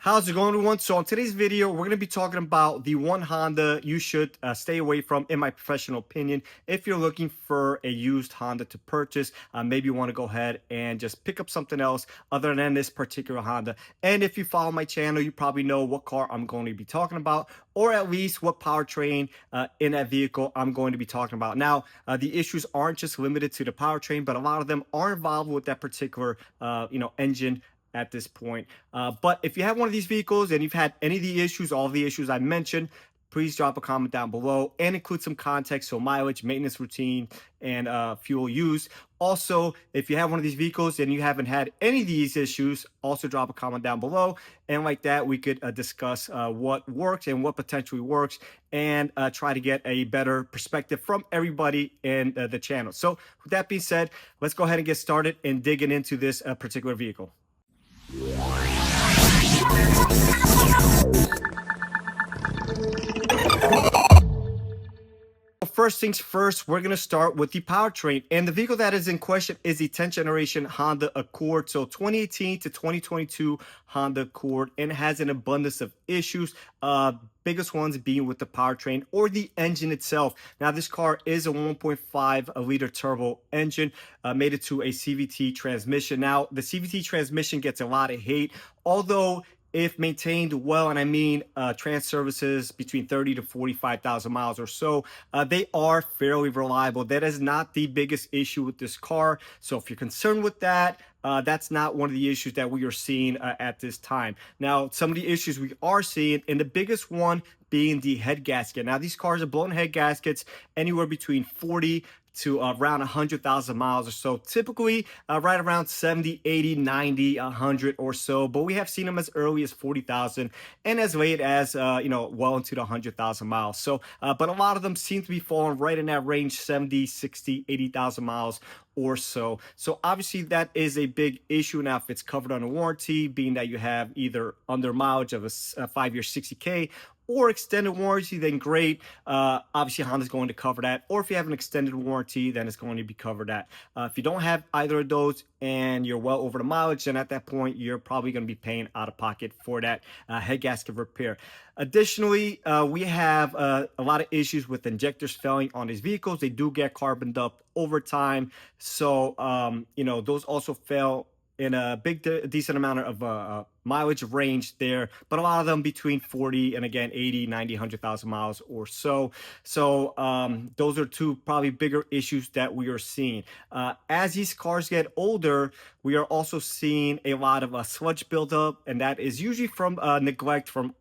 How's it going, everyone? So, in today's video, we're going to be talking about the one Honda you should stay away from, in my professional opinion, if you're looking for a used Honda to purchase. Maybe you want to go ahead and just pick up something else other than this particular Honda. And if you follow my channel, you probably know what car I'm going to be talking about, or at least what powertrain in that vehicle I'm going to be talking about. Now, the issues aren't just limited to the powertrain, but a lot of them are involved with that particular, engine at this point. But if you have one of these vehicles and you've had any of the issues, all of the issues I mentioned, please drop a comment down below and include some context, so mileage, maintenance routine, and fuel use. Also, if you have one of these vehicles and you haven't had any of these issues, also drop a comment down below. And like that, we could discuss what works and what potentially works, and try to get a better perspective from everybody in the channel. So with that being said, let's go ahead and get started and digging into this particular vehicle. First things first, we're going to start with the powertrain. And the vehicle that is in question is the 10th generation Honda Accord. So 2018 to 2022 Honda Accord, and it has an abundance of issues. Biggest ones being with the powertrain or the engine itself. Now, this car is a 1.5 liter turbo engine, made it to a CVT transmission. Now, the CVT transmission gets a lot of hate, although if maintained well, and I mean trans services between 30 to 45,000 miles or so, they are fairly reliable. That is not the biggest issue with this car. So if you're concerned with that, that's not one of the issues that we are seeing at this time. Now, some of the issues we are seeing, and the biggest one being the head gasket. Now, these cars are blown head gaskets anywhere between 40 to around 100,000 miles or so, typically right around 70, 80, 90, 100 or so, but we have seen them as early as 40,000 and as late as well into the 100,000 miles. So but a lot of them seem to be falling right in that range, 70, 60, 80,000 miles or so. So obviously that is a big issue. Now, if it's covered under warranty, being that you have either under mileage of a 5-year 60K or extended warranty, then great. Obviously, Honda's going to cover that. Or if you have an extended warranty, then it's going to be covered at. If you don't have either of those and you're well over the mileage, then at that point, you're probably going to be paying out of pocket for that head gasket repair. Additionally, we have a lot of issues with injectors failing on these vehicles. They do get carboned up over time. So, those also fail in a decent amount of mileage range there, but a lot of them between 40 and again 80, 90, 100,000 miles or so. So those are two probably bigger issues that we are seeing. As these cars get older, we are also seeing a lot of sludge buildup, and that is usually from neglect from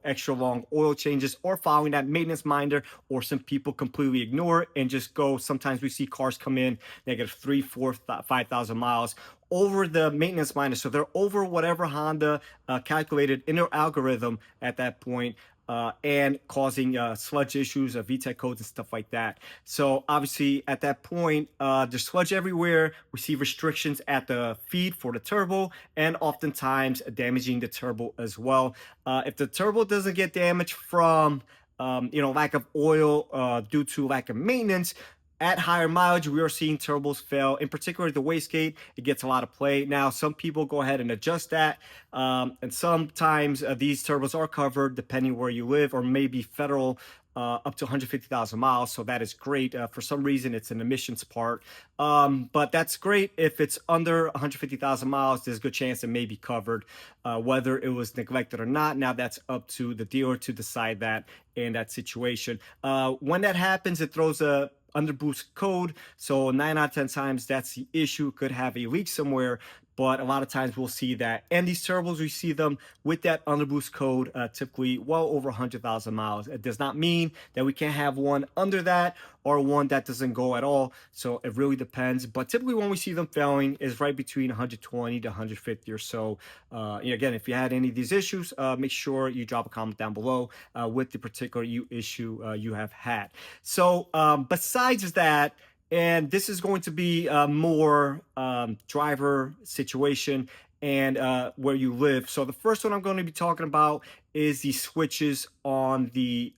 extra long oil changes or following that maintenance minder, or some people completely ignore it and just go. Sometimes we see cars come in negative 3, 4, 5,000 miles over the maintenance minder. So they're over whatever Honda calculated in their algorithm at that point, and causing sludge issues, VTEC codes and stuff like that. So obviously at that point, there's sludge everywhere. We see restrictions at the feed for the turbo, and oftentimes damaging the turbo as well. If the turbo doesn't get damaged from lack of oil due to lack of maintenance, at higher mileage, we are seeing turbos fail. In particular, the wastegate, it gets a lot of play. Now, some people go ahead and adjust that. And sometimes these turbos are covered depending where you live, or maybe federal up to 150,000 miles. So that is great. For some reason, it's an emissions part. But that's great. If it's under 150,000 miles, there's a good chance it may be covered, whether it was neglected or not. Now, that's up to the dealer to decide that in that situation. When that happens, it throws a underboost code. So 9 out of 10 times, that's the issue. Could have a leak somewhere, but a lot of times we'll see that. And these turbos, we see them with that underboost code, typically well over 100,000 miles. It does not mean that we can't have one under that or one that doesn't go at all. So it really depends. But typically when we see them failing is right between 120 to 150 or so. Again, if you had any of these issues, make sure you drop a comment down below with the particular issue you have had. So besides that, and this is going to be more driver situation and where you live. So the first one I'm going to be talking about is the switches on the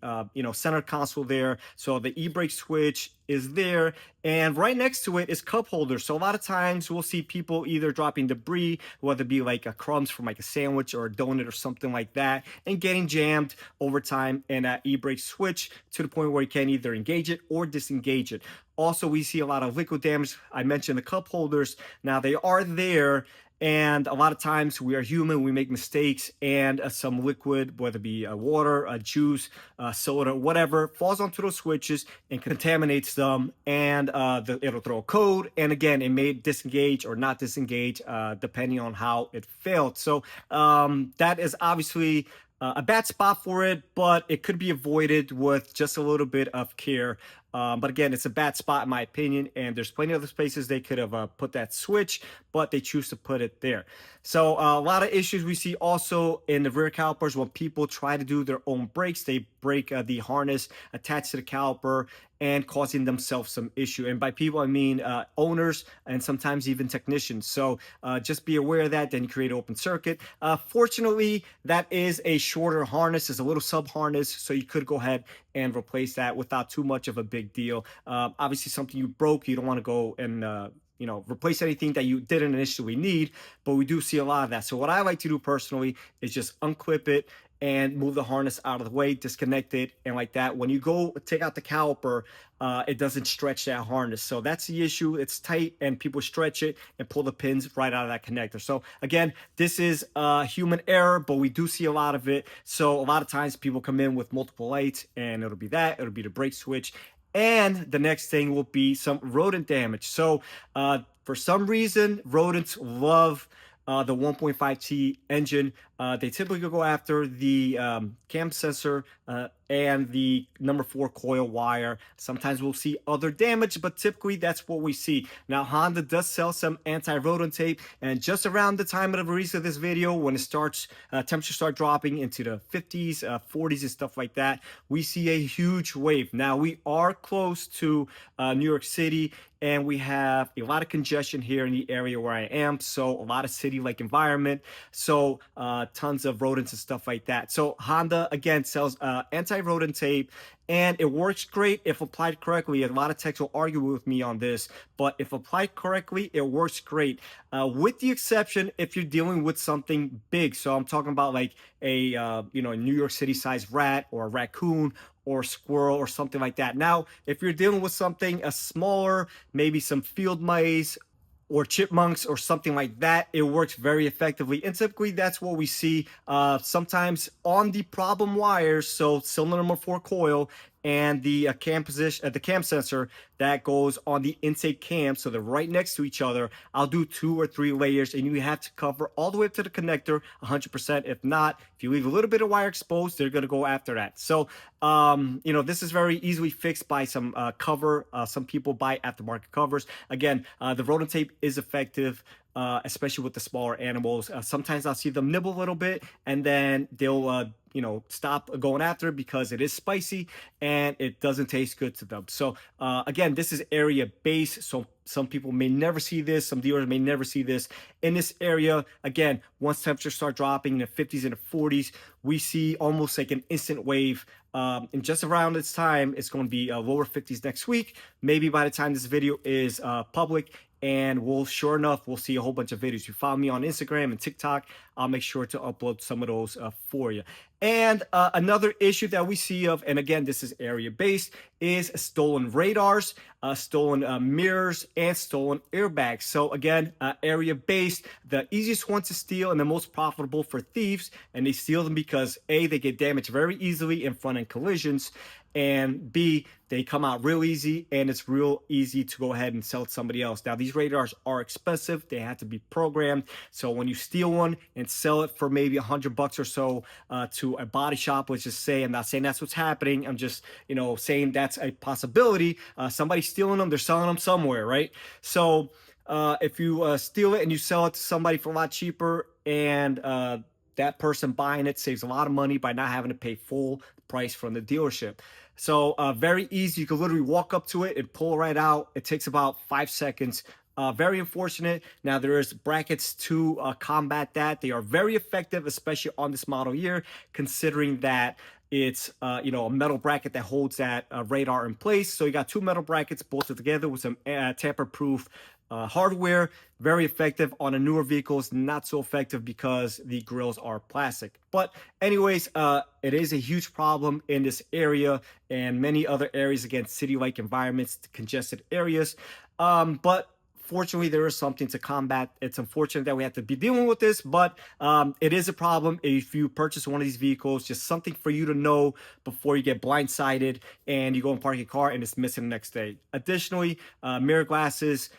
center console there. So the e-brake switch is there, and right next to it is cup holders. So a lot of times we'll see people either dropping debris, whether it be like a crumbs from like a sandwich or a donut or something like that, and getting jammed over time in that e-brake switch to the point where you can either engage it or disengage it. Also, we see a lot of liquid damage. I mentioned the cup holders. Now they are there, and a lot of times we are human, we make mistakes, and some liquid, whether it be water, a juice, soda, whatever, falls onto those switches and contaminates them, and it'll throw a code. And again, it may disengage or not disengage depending on how it failed. So that is obviously a bad spot for it, but it could be avoided with just a little bit of care. But again, it's a bad spot in my opinion, and there's plenty of other places they could have put that switch, but they choose to put it there. So a lot of issues we see also in the rear calipers when people try to do their own brakes. They break the harness attached to the caliper and causing themselves some issue. And by people, I mean owners and sometimes even technicians. So just be aware of that. Then you create an open circuit. Fortunately, that is a shorter harness. It's a little sub harness, so you could go ahead and replace that without too much of a big deal. Obviously, something you broke, you don't want to go and replace anything that you didn't initially need, but we do see a lot of that. So what I like to do personally is just unclip it and move the harness out of the way, disconnect it, and like that. When you go take out the caliper, it doesn't stretch that harness. So that's the issue. It's tight, and people stretch it and pull the pins right out of that connector. So again, this is human error, but we do see a lot of it. So a lot of times people come in with multiple lights, and it'll be the brake switch. And the next thing will be some rodent damage. So for some reason, rodents love the 1.5T engine. They typically go after the cam sensor and the number 4 coil wire. Sometimes we'll see other damage, but typically that's what we see. Now, Honda does sell some anti-rodent tape, and just around the time of the release of this video, when it starts, temperatures start dropping into the 50s, 40s, and stuff like that, we see a huge wave. Now, we are close to New York City, and we have a lot of congestion here in the area where I am, so a lot of city-like environment, so tons of rodents and stuff like that. So Honda, again, sells anti-rodent tape, and it works great if applied correctly. A lot of techs will argue with me on this, but if applied correctly, it works great, with the exception if you're dealing with something big. So I'm talking about like a New York City sized rat or a raccoon or squirrel or something like that. Now, if you're dealing with something smaller, maybe some field mice or chipmunks or something like that, it works very effectively. And typically that's what we see sometimes on the problem wires. So cylinder number 4 coil and the cam position, the cam sensor that goes on the intake cam, so they're right next to each other. I'll do 2 or 3 layers, and you have to cover all the way up to the connector 100%. If not, if you leave a little bit of wire exposed, they're gonna go after that. So this is very easily fixed by some cover. Some people buy aftermarket covers. Again, the rodent tape is effective, especially with the smaller animals. Sometimes I'll see them nibble a little bit, and then they'll stop going after it because it is spicy and it doesn't taste good to them. So again, this is area based, so some people may never see this, some dealers may never see this. In this area, again, once temperatures start dropping in the 50s and the 40s, we see almost like an instant wave. And just around this time, it's going to be lower 50s next week. Maybe by the time this video is public, and sure enough, we'll see a whole bunch of videos. You follow me on Instagram and TikTok, I'll make sure to upload some of those for you. And another issue that we see of, and again, this is area based, is stolen radars, stolen mirrors, and stolen airbags. So again, area based, the easiest one to steal and the most profitable for thieves, and they steal them because A, they get damaged very easily in front end collisions, and B, they come out real easy, and it's real easy to go ahead and sell to somebody else. Now, these radars are expensive. They have to be programmed. So when you steal one and sell it for maybe $100 or so to a body shop, let's just say, I'm not saying that's what's happening. I'm just, saying that's a possibility. Somebody's stealing them. They're selling them somewhere, right? So if you steal it and you sell it to somebody for a lot cheaper, and that person buying it saves a lot of money by not having to pay full price from the dealership. So very easy. You can literally walk up to it and pull right out. It takes about 5 seconds Very unfortunate. Now there is brackets to combat that. They are very effective, especially on this model year, considering that it's a metal bracket that holds that radar in place. So you got two metal brackets bolted together with some tamper-proof hardware. Very effective on the newer vehicles. Not so effective because the grills are plastic. But anyways, it is a huge problem in this area and many other areas, again, city-like environments, congested areas. But fortunately, there is something to combat. It's unfortunate that we have to be dealing with this, but it is a problem if you purchase one of these vehicles. Just something for you to know before you get blindsided and you go and park your car and it's missing the next day. Additionally, mirror glasses.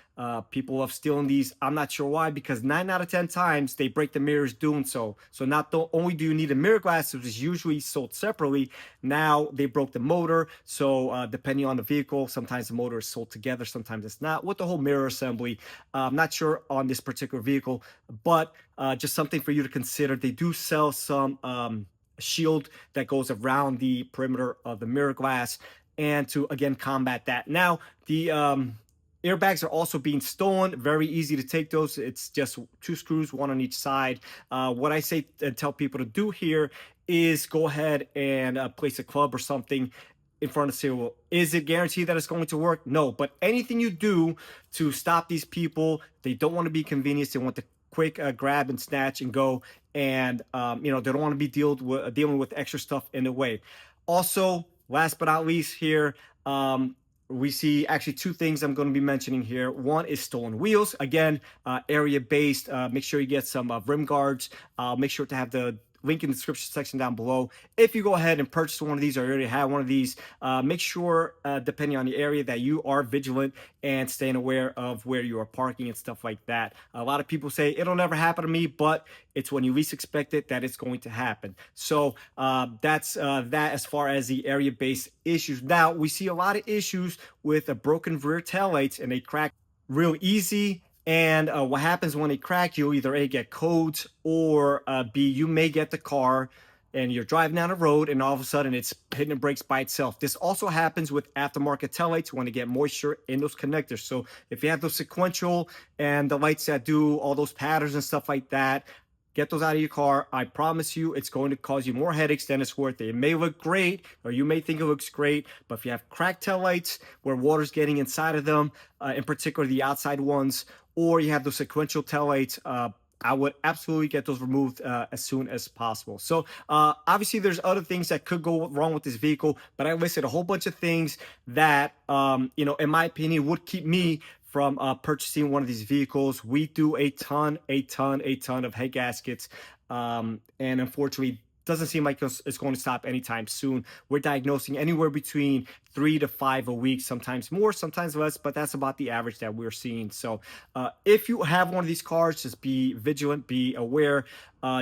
People love stealing these. I'm not sure why, because 9 out of 10 times they break the mirrors doing so. So not only do you need a mirror glass, which is usually sold separately, now they broke the motor. So depending on the vehicle, sometimes the motor is sold together, sometimes it's not. With the whole mirror assembly, I'm not sure on this particular vehicle, but just something for you to consider. They do sell some shield that goes around the perimeter of the mirror glass, and to again combat that. Now the airbags are also being stolen. Very easy to take those. It's just 2 screws, 1 on each side. What I say and tell people to do here is go ahead and place a club or something in front of the steering wheel. Is it guaranteed that it's going to work? No, but anything you do to stop these people, they don't want to be convenience. They want the quick grab and snatch and go, and they don't want to be dealing with extra stuff in the way. Also, last but not least here, we see actually 2 things I'm going to be mentioning here. One is stolen wheels. Again, area based. Make sure you get some rim guards. Make sure to have the link in the description section down below. If you go ahead and purchase one of these or you already have one of these, make sure, depending on the area, that you are vigilant and staying aware of where you are parking and stuff like that. A lot of people say it'll never happen to me, but it's when you least expect it that it's going to happen. So that's that as far as the area-based issues. Now, we see a lot of issues with broken rear taillights, and they crack real easy. And what happens when they crack, you'll either A, get codes, or B, you may get the car and you're driving down the road and all of a sudden it's hitting the brakes by itself. This also happens with aftermarket taillights when they get moisture in those connectors. So if you have those sequential and the lights that do all those patterns and stuff like that, get those out of your car. I promise you it's going to cause you more headaches than it's worth it. It may look great, or you may think it looks great, but if you have cracked taillights where water's getting inside of them, in particular the outside ones, or you have those sequential taillights, I would absolutely get those removed as soon as possible. So obviously there's other things that could go wrong with this vehicle, but I listed a whole bunch of things that, in my opinion, would keep me from purchasing one of these vehicles. We do a ton of head gaskets, and unfortunately doesn't seem like it's going to stop anytime soon. We're diagnosing anywhere between 3 to 5 a week, sometimes more, sometimes less, but that's about the average that we're seeing. So if you have one of these cars, just be vigilant, be aware.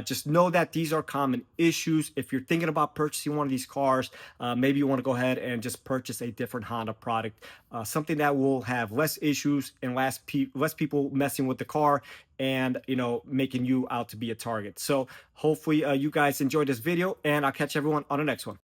Just know that these are common issues. If you're thinking about purchasing one of these cars, maybe you want to go ahead and just purchase a different Honda product, something that will have less issues and less people messing with the car and making you out to be a target. So hopefully you guys enjoyed this video, and I'll catch everyone on the next one.